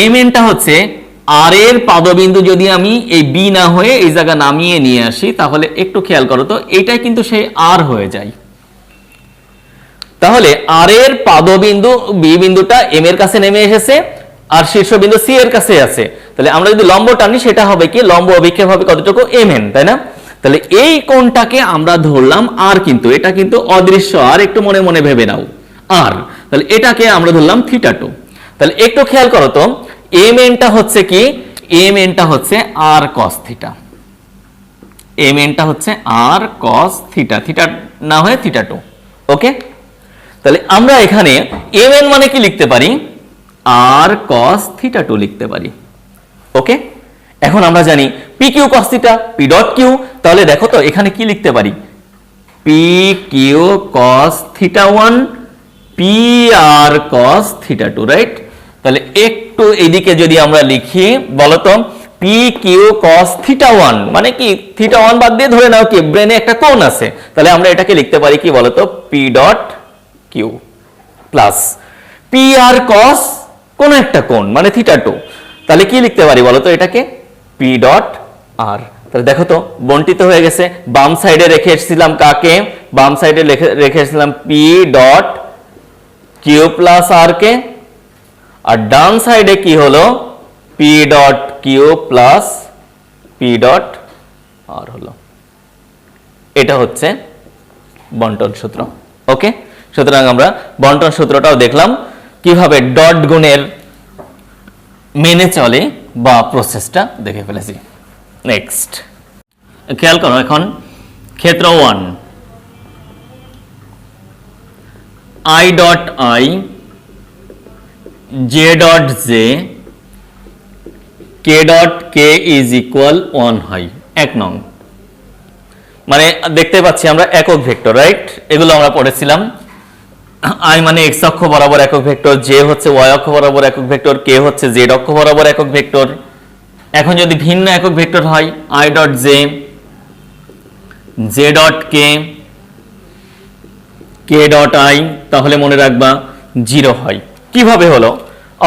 এম এনটা হচ্ছে আর এর পাদবিন্দু যদি আমি এই বি না হয়ে এই জায়গা নামিয়ে নিয়ে আসি তাহলে একটু খেয়াল করো তো এটাই কিন্তু সেই আর হয়ে যায়। তাহলে আর এর পাদবিন্দু বি বিন্দুটা এম এর কাছে নেমে এসেছে আর শীর্ষবিন্দু সি এর কাছে আছে। তাহলে আমরা যদি লম্ব টানি সেটা হবে কি? লম্ব অভিক্ষেপ হবে কতটুকু? এম এন, তাই না? তাহলে এই কোণটাকে আমরা ধরলাম আর, কিন্তু এটা কিন্তু অদৃশ্য আর, একটু মনে মনে ভেবে নাও আর। তাহলে এটাকে আমরা ধরলাম θ2। তাহলে একটু খেয়াল করো তো এম এনটা হচ্ছে কি? এম এনটা হচ্ছে আর cos θ, এম এনটা হচ্ছে আর cos θ, θ না হয়ে θ2। ওকে, তাহলে আমরা এখানে এম এন মানে কি লিখতে পারি? আর cos θ2 লিখতে পারি। ওকে, এখন আমরা জানি P Q cos θ, P dot Q. তাহলে দেখো তো এখানে কি লিখতে পারি? P Q cos θ1 P R cos θ2, right? তাহলে একটু এইদিকে যদি আমরা লিখি বলতো পি কিউ cos θ1 মানে কি? θ1 বাদ দিয়ে ধরে নাও কি ব্রেনে একটা কোণ আছে, তাহলে আমরা এটাকে লিখতে পারি কি বলতো? P dot Q plus P R cos কোন একটা কোণ মানে θ2, তাহলে কি লিখতে পারি বলতো এটাকে? পি ডট আর। তাহলে দেখো তো বন্টিত হয়ে গেছে। বাম সাইডে রেখে এসেছিলাম কাকে? বাম সাইডে রেখে এসেছিলাম P dot Q plus R কে, আর ডান সাইডে কি হলো? P dot Q plus P dot R হলো। এটা হচ্ছে বন্টন সূত্র। ওকে, সুতরাং আমরা বন্টন সূত্রটাও দেখলাম কিভাবে ডট গুণের মেনে চলে বা প্রসেসটা দেখে ফেলেছি। নেক্সট খেয়াল করো, এখন ক্ষেত্র 1 I dot I J dot J K dot K is equal 1 হয়। 1 নং মানে দেখতে পাচ্ছি আমরা একক ভেক্টর, রাইট? এগুলো আমরা পড়েছিলাম। আই মানে এক্স অক্ষ বরাবর একক ভেক্টর, জে হচ্ছে ওয়াই অক্ষ বরাবর একক ভেক্টর, কে হচ্ছে জেড অক্ষ বরাবর একক ভেক্টর। এখন যদি ভিন্ন একক ভেক্টর হয় I dot J, J dot K, K dot I, তাহলে মনে রাখবা 0 হয়। কিভাবে হলো?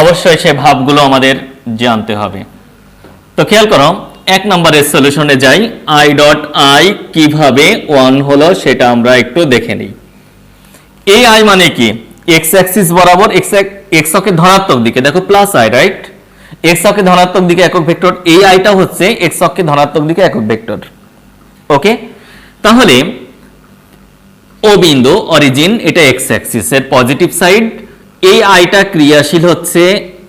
অবশ্যই সে ভাবগুলো আমাদের জানতে হবে। তো খেয়াল করো 1 নম্বরের সলিউশনে যাই। আই ডট আই কিভাবে 1 হলো সেটা আমরা একটু দেখে নিই। এই আই মানে কি? এক্স অ্যাক্সিস বরাবর এক্স অক্ষের ধনাত্মক দিকে দেখো প্লাস আই, রাইট? এক্স অক্ষের ধনাত্মক দিকে একক ভেক্টর, এই আইটা হচ্ছে এক্স অক্ষের ধনাত্মক দিকে একক ভেক্টর। ওকে, তাহলে ও বিন্দু অরিজিন এটা এক্স অ্যাক্সিস এর পজিটিভ সাইড, এই আইটা ক্রিয়াশীল হচ্ছে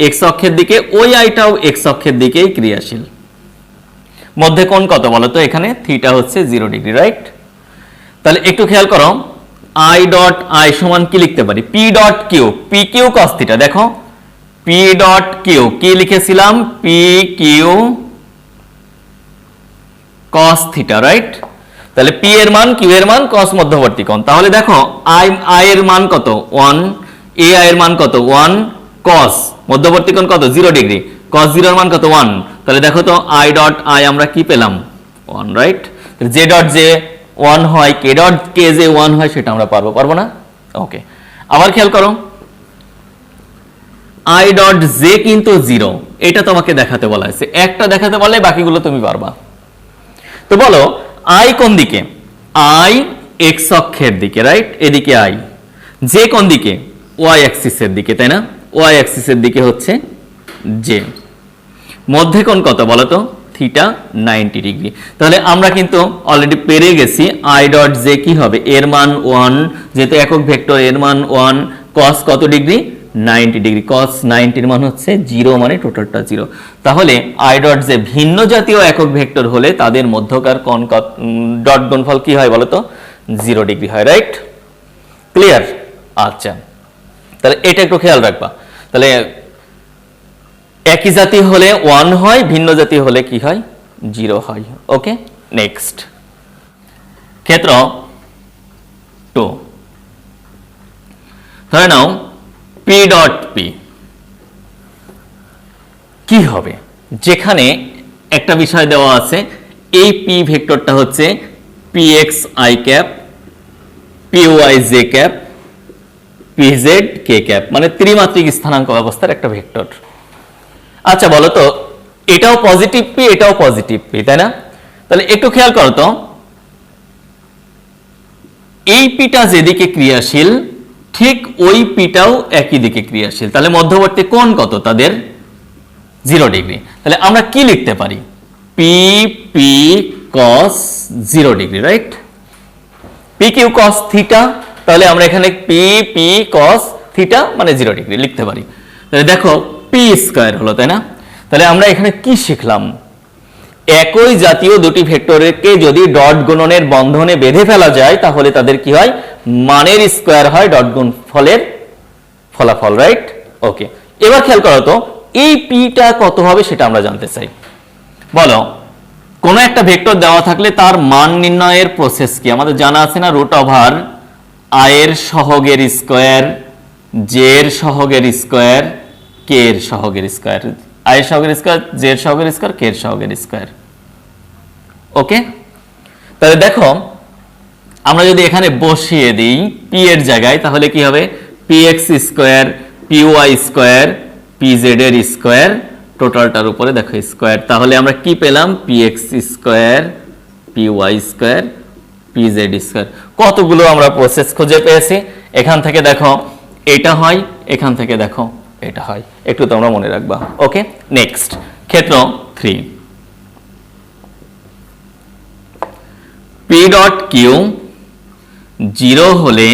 এক্স অক্ষের দিকে, ওই আইটাও এক্স অক্ষের দিকেই ক্রিয়াশীল। মধ্যে কোণ কত বলো তো? এখানে থিটা হচ্ছে 0 ডিগ্রি, রাইট? তাহলে একটু খেয়াল করো আই ডট আই সমান কি লিখতে পারি? P dot Q, P Q cos theta. দেখো পি ডট কিউ কি লিখেছিলাম? P Q cos theta, right? তাহলে পি এর মান কিউ এর মান কস মধ্যবর্তী কোণ। তাহলে দেখো আই এর মান কত? 1, এ আই এর মান কত? 1, কস মধ্যবর্তী কোণ কত? 0 ডিগ্রি, কস 0 এর মান কত? 1। তাহলে দেখো তো আই ডট আই আমরা কি পেলাম? 1, রাইট? জে ডট জে 1 হয়, কে ডট কে যে 1 হয় সেটা আমরা পারবো না? ওকে, আবার খেয়াল করো আই ডট জে কিন্তু 0, এটা তোমাকে দেখাতে বলা হয়েছে। একটা দেখাতে বললে বাকিগুলো তুমি পারবা। তো বলো আই কোন দিকে? আই এক্স অক্ষের দিকে, রাইট? এদিকে আই। জে কোন দিকে? ওয়াই অ্যাক্সিসের দিকে, তাই না? ওয়াই অ্যাক্সিসের দিকে হচ্ছে জে। মধ্যে কোণ কত বলো তো? Theta 90 degree. তাহলে আমরা কিন্তু অলরেডি পেরে গেছি আই ডট জে কি হবে? এর মান 1, যেহেতু একক ভেক্টর এর মান 1, কস কত ডিগ্রি? 90 ডিগ্রি। cos 90 এর মান হচ্ছে 0, মানে টোটালটা 0। তাহলে i ডট যে ভিন্ন জাতীয় একক ভেক্টর হলে তাদের মধ্যকার কোণ ডট গুণফল কি হয় বলো তো? 0 ডিগ্রি হয়, রাইট? ক্লিয়ার? আচ্ছা, তাহলে এটা একটু খেয়াল রাখবা। তাহলে একই জাতি হলে 1 হয়, ভিন্ন জাতি হলে কি হয়? 0 হয়। ওকে, নেক্সট ক্ষেত্র 2। ধরে নাও p ডট p কি হবে? যেখানে একটা বিষয় দেওয়া আছে, এই p ভেক্টরটা হচ্ছে px i cap, py j cap, pz k cap, মানে ত্রিমাত্রিক স্থানাঙ্ক ব্যবস্থার একটা ভেক্টর। আচ্ছা বলো তো, এটাও পজিটিভ p, এটাও পজিটিভ p, তাই না? তাহলে একটু খেয়াল করো তো, এই পিটা যেদিকে ক্রিয়াশীল ঠিক ওই পিটাও একই দিকে ক্রিয়াশীল। তাহলে মধ্যবর্তী কোণ কত তাদের? 0 ডিগ্রি। তাহলে আমরা কি লিখতে পারি? P P cos 0 degree, right? P Q cos theta, তাহলে আমরা এখানে পি পি cos থিটা মানে 0 ডিগ্রি লিখতে পারি। তাহলে দেখো পি স্কয়ার হলো, তাই না? তাহলে আমরা এখানে কি শিখলাম? একই জাতীয় দুটি ভেক্টরকে যদি ডট গুণনের বন্ধনে বেঁধে ফেলা যায় তাহলে তাদের কি হয়? মানের স্কয়ার হয় ডট গুণফলের ফলাফল, রাইট? ওকে, এবার খেয়াল করো তো, এই পিটা কত হবে সেটা আমরা জানতে চাই। বলো, কোন একটা ভেক্টর দেওয়া থাকলে তার মান নির্ণয়ের প্রসেস কি? আমাদের জানা আছে না, রুট ওভার i এর সহগের স্কয়ার, j এর সহগের স্কয়ার, k এর সহগের স্কয়ার। i এর সহগের স্কয়ার, j এর সহগের স্কয়ার, k এর সহগের স্কয়ার। ওকে, তাহলে দেখো আমরা যদি এখানে বসিয়ে দিই p এর জায়গায়, তাহলে কি হবে? px square, py square, pz এর স্কয়ার, টোটালটার উপরে দেখো স্কয়ার। তাহলে আমরা কি পেলাম? px square, py square, pz square. কতগুলো আমরা প্রসেস খুঁজে পেয়েছি। এখান থেকে দেখো এটা হয়, এখান থেকে দেখো এটা হয়, একটু তোমরা মনে রাখবা। ওকে, নেক্সট ক্ষেত্র 3। p ডট কিউ 0 হলে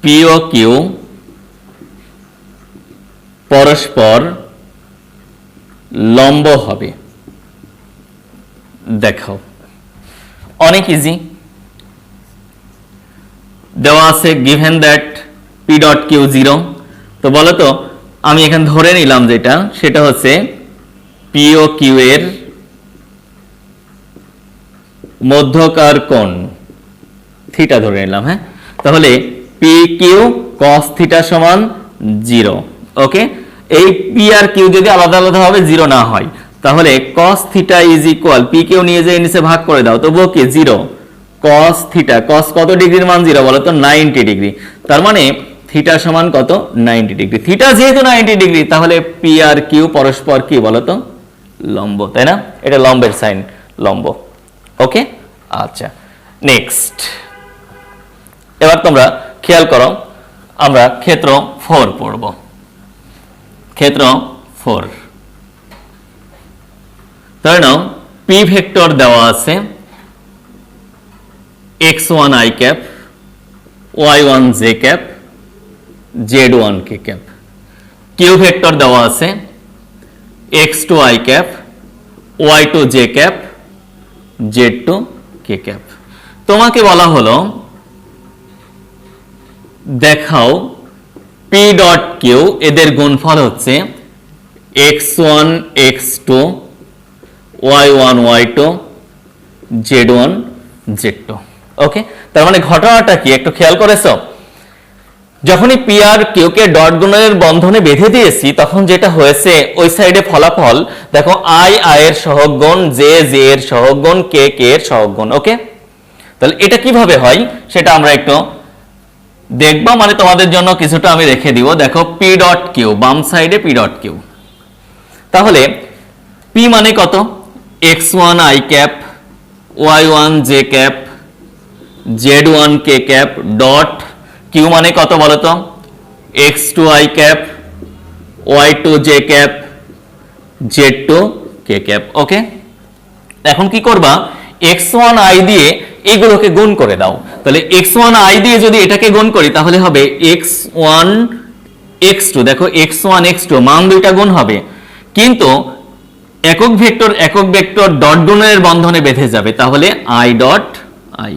p ও q পরস্পর লম্ব হবে। দেখো অনেক ইজি দেওয়া আছে, given that p dot Q 0। তো বলো তো, আমি এখানে ধরে নিলাম যেটা, সেটা হচ্ছে p ও q এর মধ্যকার কোণ থিটা ধরে নিলাম। হ্যাঁ, তাহলে পি কিউ cos থিটা সমান 0। ওকে, এই পি আর কিউ যদি আলাদা আলাদা ভাবে 0 না হয়, তাহলে cos theta is equal, P Q নিয়ে যে নিচে ভাগ করে দাও, তবুও কি 0। cos থিটা, cos কত ডিগ্রির মান 0 বলো তো? 90 ডিগ্রি। তার মানে থিটা সমান কত? 90 ডিগ্রি। থিটা যেহেতু 90 ডিগ্রি, তাহলে পি আর কিউ পরস্পর কি বলো তো? লম্ব, তাই না? এটা লম্বের সাইন, লম্ব। ওকে, আচ্ছা নেক্সট। এবার তোমরা খেয়াল করো, আমরা ক্ষেত্র 4 পড়ব। ক্ষেত্র 4, ধরে নাও পি ভেক্টর দেওয়া আছে x1 i cap, y1 j cap, z1 k cap. Q vector দেওয়া আছে x2 i cap, y2 j cap, z2 k cap. তোমাকে বলা হলো দেখাও p ডট কিউ এদের গুণফল হচ্ছে x1 x2, y1 y2, z1 z2। ওকে, তার মানে ঘটনাটা কি একটু খেয়াল করেছো? যখনই পি আর কিউ কে ডট গুণনের বন্ধনে বেঁধে দিয়েছি, তখন যেটা হয়েছে ওই সাইডে ফলাফল দেখো, i i এর সহগ গুণ, j j এর সহগ গুণ, k k এর সহগ গুণ। ওকে, তাহলে এটা কিভাবে হয় সেটা আমরা একটু দেখবো, মানে তোমাদের জন্য কিছুটা আমি রেখে দিব। দেখো পি ডট কিউ, বাম সাইডে পি ডট কিউ, তাহলে পি মানে কত? x1 i cap, y1 j cap, z1 k cap, dot Q মানে কত বলতো? x2 i cap, y2 j cap, z2 k cap. Okay, এখন কি করবা? x1 i দিয়ে এগুলোকে গুণ করে দাও। তাহলে x1 দিয়ে যদি এটাকে গুণ করি তাহলে হবে x1 x2, দেখো x1 x2 মান দুইটা গুণ হবে, কিন্তু একক ভেক্টর ডট গুণের বন্ধনে বেঁধে যাবে, তাহলে i ডট i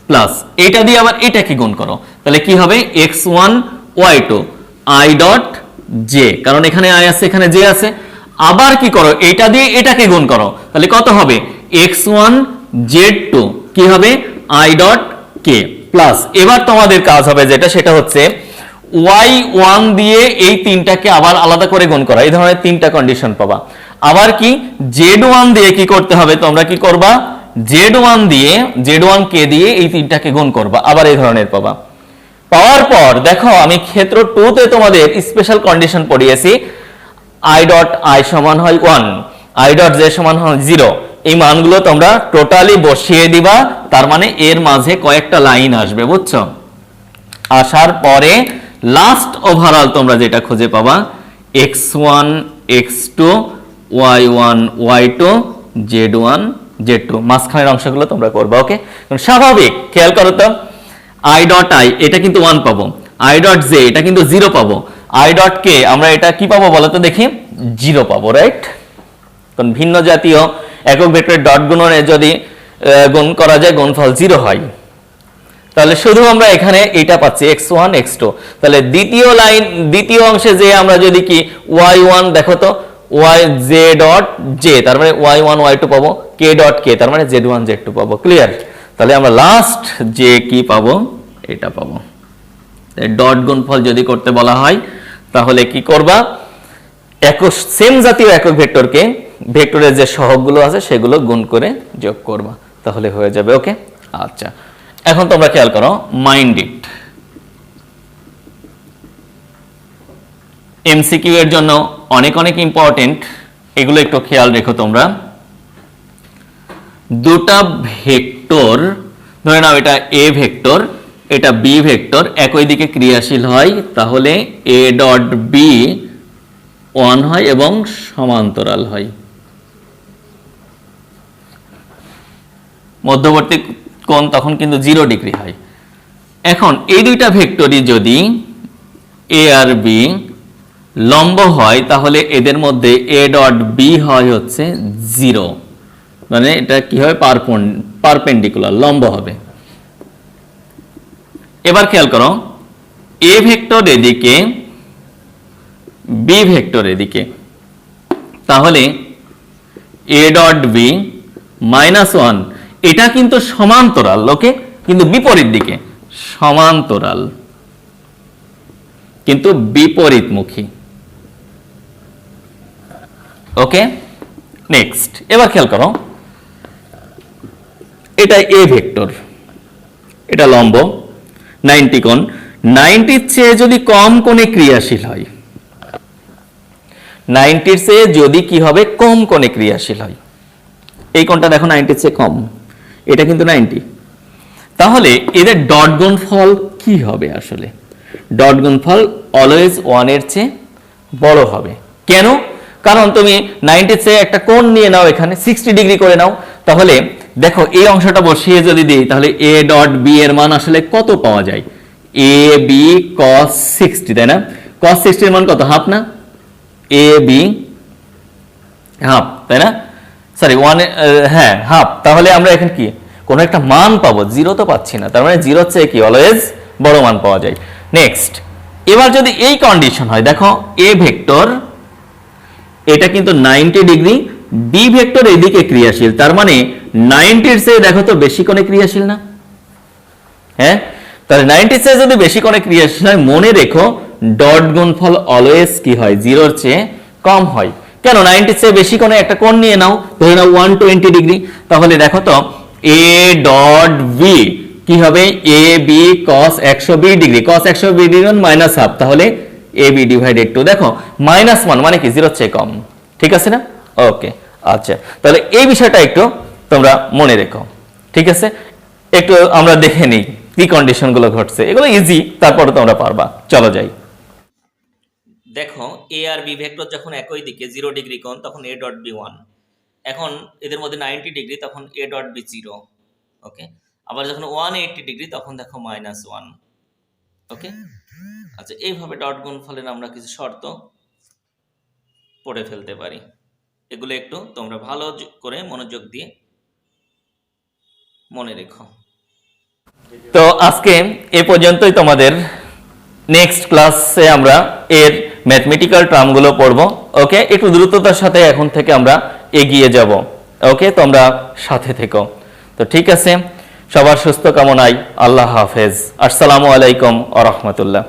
প্লাস এটা দিয়ে আবার এটাকে গুণ করো, তাহলে কি হবে x1 y2 i dot j, কারণ এখানে i আছে এখানে j আছে। আবার কি করো, এটা দিয়ে এটাকে গুণ করো, তাহলে কত হবে x1 z2 কি হবে i ডট k প্লাস এবার তোমাদের কাজ হবে যেটা, সেটা হচ্ছে y1 দিয়ে এই তিনটাকে আবার আলাদা করে গুণ করা, এই ধরনের তিনটা কন্ডিশন পাবা। আবার কি z1 দিয়ে কি করতে হবে, তোমরা কি করবা z1 কে দিয়ে এই তিনটাকে গুণ করবা, আবার এই ধরনের পাবা। পাওয়ার পর দেখো আমি ক্ষেত্র 2 তে তোমাদের স্পেশাল কন্ডিশন পড়িয়েছি, i ডট i সমান হয় 1, i ডট j সমান হয় 0, এই মানগুলো তোমরা টোটালি বসিয়ে দিবা, তার মানে এর মাঝে কয়েকটা লাইন আসবে, বুঝছো? আসার পরে লাস্ট ওভারঅল তোমরা যেটা খুঁজে পাবা x1 x2 y1 y2 z1 z2, মাঝখানের অংশগুলো তোমরা করবা। ওকে, স্বাভাবিক, খেয়াল করো তো i ডট i এটা কিন্তু 1 পাবো, i ডট j এটা কিন্তু 0 পাবো, i ডট k আমরা এটা কি পাবো বলো তো দেখি, 0 পাবো, রাইট? কারণ ভিন্ন জাতীয় একক ভেক্টরের ডট গুণনে যদি গুণ করা যায় গুণফল 0 হয়, তাহলে শুধু আমরা এখানে এটা পাচ্ছি x1 x2। তাহলে দ্বিতীয় অংশে যে আমরা যদি কি y1 দেখো তো j ডট j, তার মানে y1 y2 পাবো, k ডট k তার মানে z1 z2 পাবো। ক্লিয়ার? তাহলে আমরা লাস্ট যে কি পাবো এটা পাবো। ডট গুণফল যদি করতে বলা হয় তাহলে কি করবা, সেম জাতীয় একক ভেক্টরের যে সহগগুলো আছে সেগুলো গুণ করে যোগ করবা, তাহলে হয়ে যাবে। ওকে, আচ্ছা এখন তোমরা খেয়াল করো মাইন্ড ইট, এমসিকিউ এর জন্য অনেক অনেক ইম্পর্টেন্ট, এগুলো একটু খেয়াল রেখো তোমরা। দুটা ভেক্টর ধরে নাও, এটা এ ভেক্টর এটা বি ভেক্টর, একই দিকে ক্রিয়াশীল হয়, তাহলে এ ডট বি 1 হয় এবং সমান্তরাল হয়। মধ্যবর্তী কোণ তখন কিন্তু 0 ডিগ্রি হয়। এখন এই দুইটা ভেক্টরই যদি এ আর বি লম্ব হয় তাহলে এদের মধ্যে এ ডট বি হয় হচ্ছে 0, মানে এটা কি হবে পারপেন্ডিকুলার, লম্ব হবে। এবার খেয়াল করো এ ভেক্টর এদিকে বি ভেক্টর এদিকে, তাহলে এ ডট বি -1 এটা কিন্তু সমান্তরাল, ওকে, কিন্তু বিপরীত দিকে সমান্তরাল কিন্তু বিপরীতমুখী। ওকে, নেক্সট এবার খেয়াল করো এটা এ ভেক্টর, এটা লম্ব 90 কোণ, 90 এর চেয়ে যদি কম কোণে ক্রিয়াশীল হয়, 90 এর চেয়ে যদি কি হবে কম কোণে ক্রিয়াশীল হয়, এই কোণটা দেখো 90 এর চেয়ে কম, এটা কিন্তু 90, তাহলে এদের ডট গুণফল কি হবে? আসলে ডট গুণফল অলওয়েজ 1 এর চেয়ে বড় হবে। কেন? কারণ তুমি 90 এর চেয়ে একটা কোণ নিয়ে নাও, এখানে 60 ডিগ্রি করে নাও, তাহলে দেখো এই অংশটা বসিয়ে যদি দিই তাহলে এ ডট বি এর মান আসলে কত পাওয়া যায়, এ বি cos 60, তাই না? cos 60 এর মান কত, হাফ না? এ বি হাফ, তাই না? সরি 1, হ্যাঁ হাফ। তাহলে আমরা এখন কি কোন একটা মান পাবো, 0 তো পাচ্ছি না, তার মানে 0 এর চেয়ে কি অলওয়েজ বড় মান পাওয়া যায়। নেক্সট এবার যদি এই কন্ডিশন হয়, দেখো এ ভেক্টর এটা কিন্তু 90 ডিগ্রি, বি ভেক্টর এদিকে ক্রিয়াশীল, তার মানে 90 এর চেয়ে দেখো তো বেশি কোণে ক্রিয়াশীল না? হ্যাঁ, তাহলে 90 এর চেয়ে যদি বেশি কোণে ক্রিয়াশীল হয়, মনে রেখো ডট গুণফল অলওয়েজ কি হয় 0 এর চেয়ে কম হয়। কেন? 90 এর চেয়ে বেশি কোণে একটা কোণ নিয়ে নাও, ধরে নাও 120 ডিগ্রি, তাহলে দেখো তো এ ডট বি কি হবে, A B cos 120 degree, cos 120 degree minus half, তাহলে এ বি ডিভাইডেড 2, দেখো -1 মানে কি 0 এর চেয়ে কম, ঠিক আছে না? ওকে, আচ্ছা তাহলে এই বিষয়টা একটু তোমরা মনে রেখো, ঠিক আছে? একটু আমরা দেখে নিই কি কন্ডিশন গুলো ঘটছে, এগুলো ইজি, তারপরে তোমরা পারবা। চলো যাই। দেখো এ আর বি ভেক্টর যখন একই দিকে 0 ডিগ্রি কোণ তখন এ ডট বি 1, এখন এদের মধ্যে 90 ডিগ্রি তখন এ ডট বি 0। ওকে, আবার যখন 180 ডিগ্রি তখন দেখো -1। ওকে, আচ্ছা এইভাবে ডট গুণফলের আমরা কিছু শর্ত পড়ে ফেলতে পারি। এগুলো একটু তোমরা ভালো করে মনোযোগ দিয়ে মনে রেখো। তো আজকে এ পর্যন্তই তোমাদের। নেক্সট ক্লাসে আমরা এর ম্যাথমেটিক্যাল টার্মগুলো পড়ব। ওকে, একটু দ্রুততার সাথে এখন থেকে আমরা এগিয়ে যাব। ওকে, তোমরা সাথে থেকো। তো ঠিক আছে, সবার সুস্থ কামনায় আল্লাহ হাফেজ। আসসালামু আলাইকুম ওয়া রাহমাতুল্লাহ।